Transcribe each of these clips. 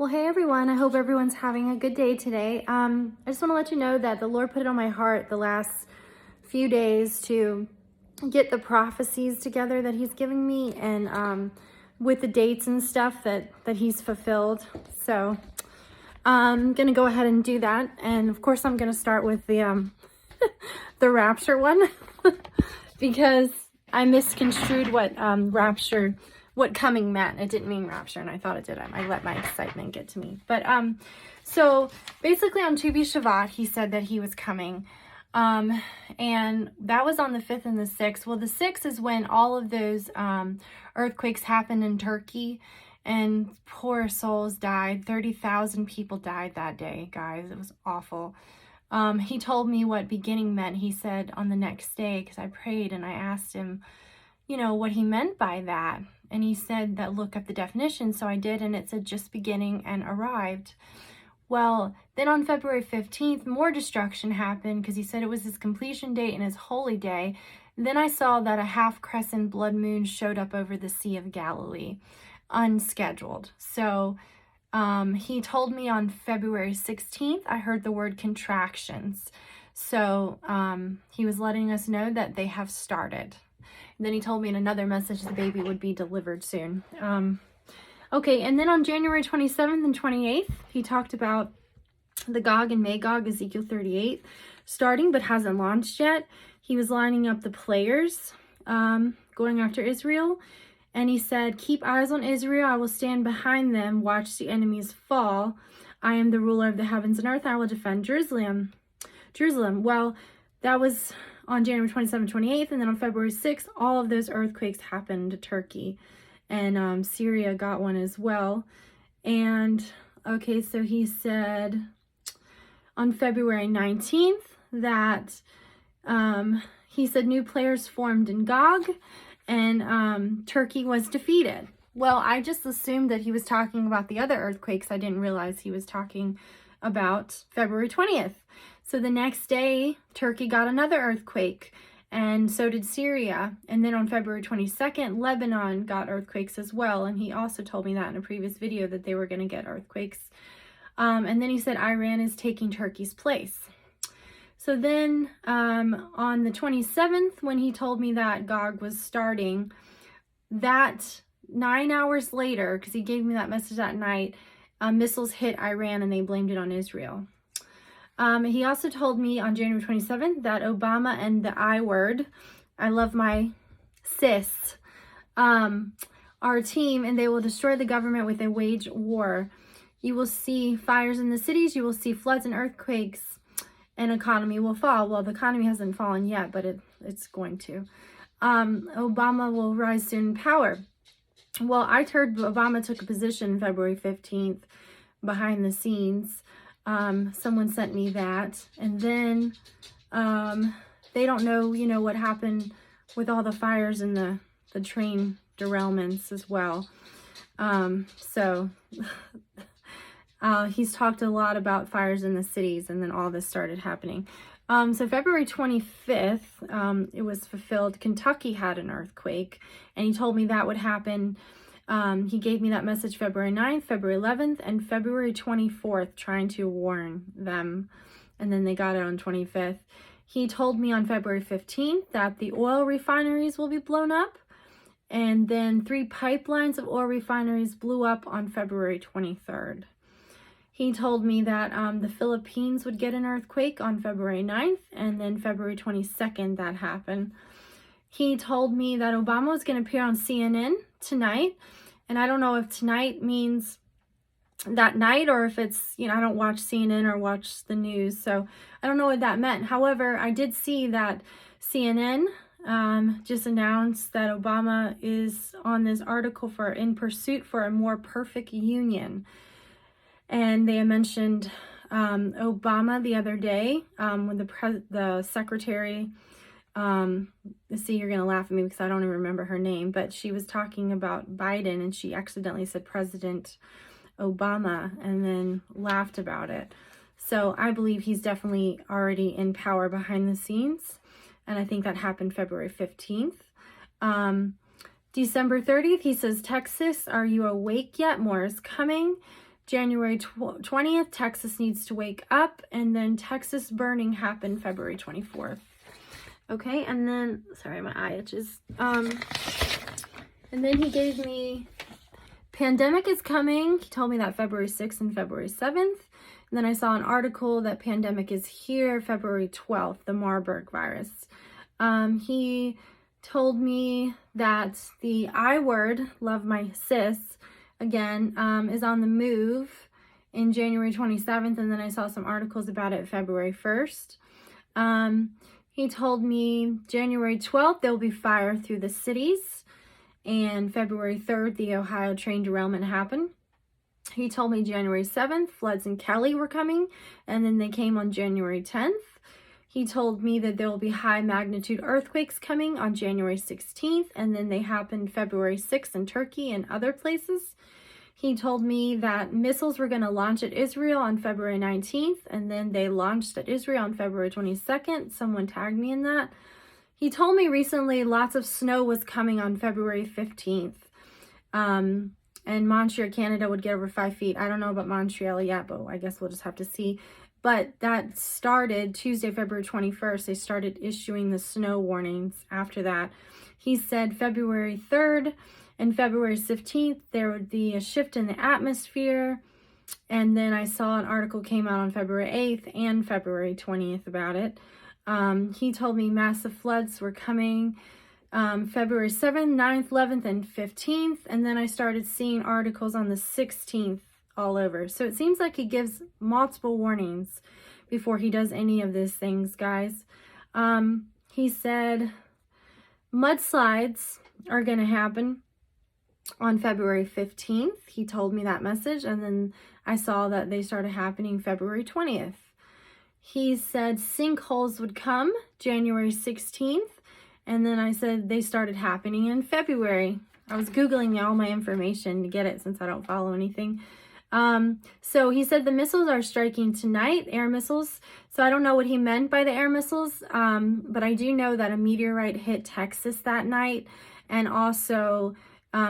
Well, hey everyone, I hope everyone's having a good day today. I just want to let you know that the Lord put it on my heart the last few days to get the prophecies together that he's giving me, and with the dates and stuff that he's fulfilled. So I'm going to go ahead and do that. And of course I'm going to start with the the rapture one because I misconstrued what coming meant. It didn't mean rapture, and I thought it did. I let my excitement get to me. But so basically on Tu B'Shavat, he said that he was coming. And that was on the 5th and the 6th. Well, the 6th is when all of those earthquakes happened in Turkey, and poor souls died. 30,000 people died that day, guys. It was awful. He told me what beginning meant. He said on the next day, because I prayed and I asked him, you know, what he meant by that. And he said that look up the definition. So I did, and it said just beginning and arrived. Well, then on February 15th, more destruction happened because he said it was his completion date and his holy day. Then I saw that a half crescent blood moon showed up over the Sea of Galilee, unscheduled. So he told me on February 16th, I heard the word contractions. So he was letting us know that they have started. And then he told me in another message the baby would be delivered soon. Okay, and then on January 27th and 28th, he talked about the Gog and Magog, Ezekiel 38, starting but hasn't launched yet. He was lining up the players going after Israel. And he said, keep eyes on Israel. I will stand behind them. Watch the enemies fall. I am the ruler of the heavens and earth. I will defend Jerusalem. Well, that was on January 27th, 28th. And then on February 6th, all of those earthquakes happened to Turkey. And Syria got one as well. And, okay, so he said on February 19th that he said new players formed in Gog, and Turkey was defeated. Well, I just assumed that he was talking about the other earthquakes. I didn't realize he was talking about February 20th. So the next day, Turkey got another earthquake, and so did Syria. And then on February 22nd, Lebanon got earthquakes as well. And he also told me that in a previous video that they were going to get earthquakes. And then he said Iran is taking Turkey's place. So then on the 27th, when he told me that Gog was starting, that 9 hours later, because he gave me that message that night, missiles hit Iran and they blamed it on Israel. He also told me on January 27th that Obama and the I word, I love my sis, are a team, and they will destroy the government with a wage war. You will see fires in the cities, you will see floods and earthquakes, and economy will fall. Well, the economy hasn't fallen yet, but it's going to. Obama will rise soon in power. Well, I heard Obama took a position February 15th behind the scenes. Someone sent me that. And then they don't know, you know, what happened with all the fires and the train derailments as well. So he's talked a lot about fires in the cities, and then all this started happening. So February 25th, it was fulfilled. Kentucky had an earthquake, and he told me that would happen. He gave me that message February 9th, February 11th, and February 24th, trying to warn them. And then they got it on 25th. He told me on February 15th that the oil refineries will be blown up. And then 3 pipelines of oil refineries blew up on February 23rd. He told me that the Philippines would get an earthquake on February 9th, and then February 22nd that happened. He told me that Obama was going to appear on CNN tonight, and I don't know if tonight means that night or if it's, you know, I don't watch CNN or watch the news, so I don't know what that meant. However, I did see that CNN just announced that Obama is on this article for In Pursuit for a More Perfect Union. And they mentioned Obama the other day when the secretary, see, you're going to laugh at me because I don't even remember her name, but she was talking about Biden and she accidentally said President Obama and then laughed about it. So I believe he's definitely already in power behind the scenes. And I think that happened February 15th. December 30th, he says, Texas, are you awake yet? More is coming. January 20th, Texas needs to wake up. And then Texas burning happened February 24th. Okay, and then, sorry, my eye itches. And then he gave me, pandemic is coming. He told me that February 6th and February 7th. And then I saw an article that pandemic is here February 12th, the Marburg virus. He told me that the I word, love my sis, again, is on the move in January 27th. And then I saw some articles about it February 1st. He told me January 12th, there will be fire through the cities. And February 3rd, the Ohio train derailment happened. He told me January 7th, floods in Kelly were coming. And then they came on January 10th. He told me that there will be high magnitude earthquakes coming on January 16th. And then they happened February 6th in Turkey and other places. He told me that missiles were going to launch at Israel on February 19th, and then they launched at Israel on February 22nd. Someone tagged me in that. He told me recently lots of snow was coming on February 15th, and Montreal, Canada would get over 5 feet. I don't know about Montreal yet, but I guess we'll just have to see. But that started Tuesday, February 21st. They started issuing the snow warnings after that. He said February 3rd, and February 15th, there would be a shift in the atmosphere. And then I saw an article came out on February 8th and February 20th about it. He told me massive floods were coming February 7th, 9th, 11th, and 15th. And then I started seeing articles on the 16th all over. So it seems like he gives multiple warnings before he does any of these things, guys. He said mudslides are going to happen on February 15th. He told me that message, and then I saw that they started happening February 20th. He said sinkholes would come January 16th, and then I said they started happening in February. I was Googling all my information to get it since I don't follow anything. So he said the missiles are striking tonight, air missiles. So I don't know what he meant by the air missiles, but I do know that a meteorite hit Texas that night, and also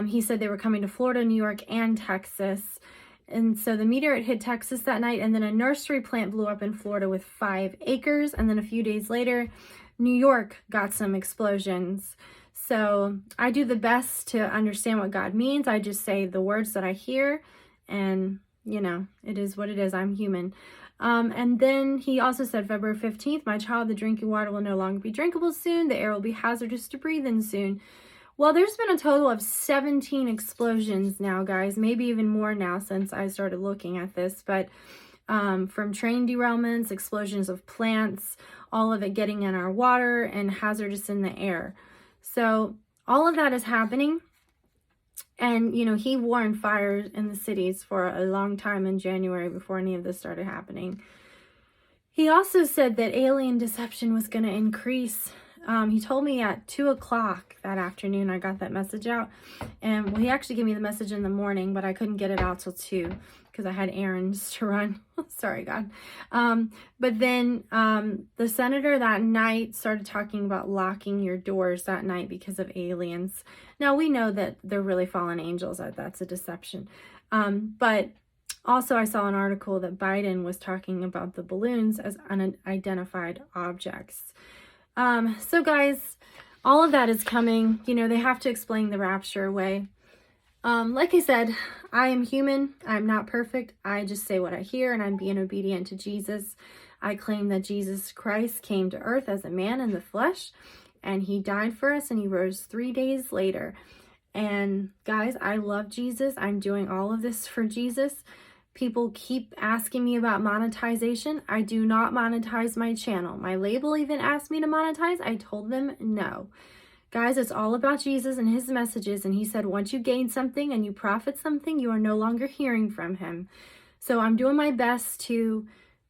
he said they were coming to Florida, New York, and Texas. And so the meteorite hit Texas that night, and then a nursery plant blew up in Florida with 5 acres. And then a few days later, New York got some explosions. So I do the best to understand what God means. I just say the words that I hear, and, you know, it is what it is. I'm human. And then he also said February 15th, my child, the drinking water will no longer be drinkable soon. The air will be hazardous to breathe in soon. Well, there's been a total of 17 explosions now, guys, maybe even more now since I started looking at this, but from train derailments, explosions of plants, all of it getting in our water, and hazardous in the air. So all of that is happening. And, you know, he warned fires in the cities for a long time in January before any of this started happening. He also said that alien deception was going to increase. He told me at 2 o'clock that afternoon. I got that message out, and well, he actually gave me the message in the morning, but I couldn't get it out till 2 because I had errands to run. Sorry, God. But then the senator that night started talking about locking your doors that night because of aliens. Now we know that they're really fallen angels. That's a deception. But also I saw an article that Biden was talking about the balloons as unidentified objects. So guys, all of that is coming. You know, they have to explain the rapture away. Like I said, I am human. I'm not perfect. I just say what I hear, and I'm being obedient to Jesus. I claim that Jesus Christ came to earth as a man in the flesh, and he died for us, and he rose 3 days later. And guys, I love Jesus. I'm doing all of this for Jesus. People keep asking me about monetization. I do not monetize my channel. My label even asked me to monetize. I told them no. Guys, it's all about Jesus and his messages. And he said, once you gain something and you profit something, you are no longer hearing from him. So I'm doing my best to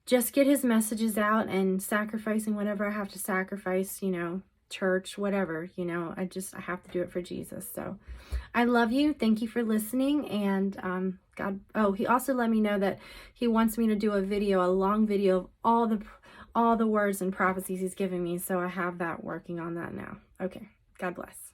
just get his messages out and sacrificing whatever I have to sacrifice, you know, church, whatever, you know, I have to do it for Jesus. So I love you. Thank you for listening. And he also let me know that he wants me to do a long video of all the words and prophecies he's given me. So I have that working on that now. Okay. God bless.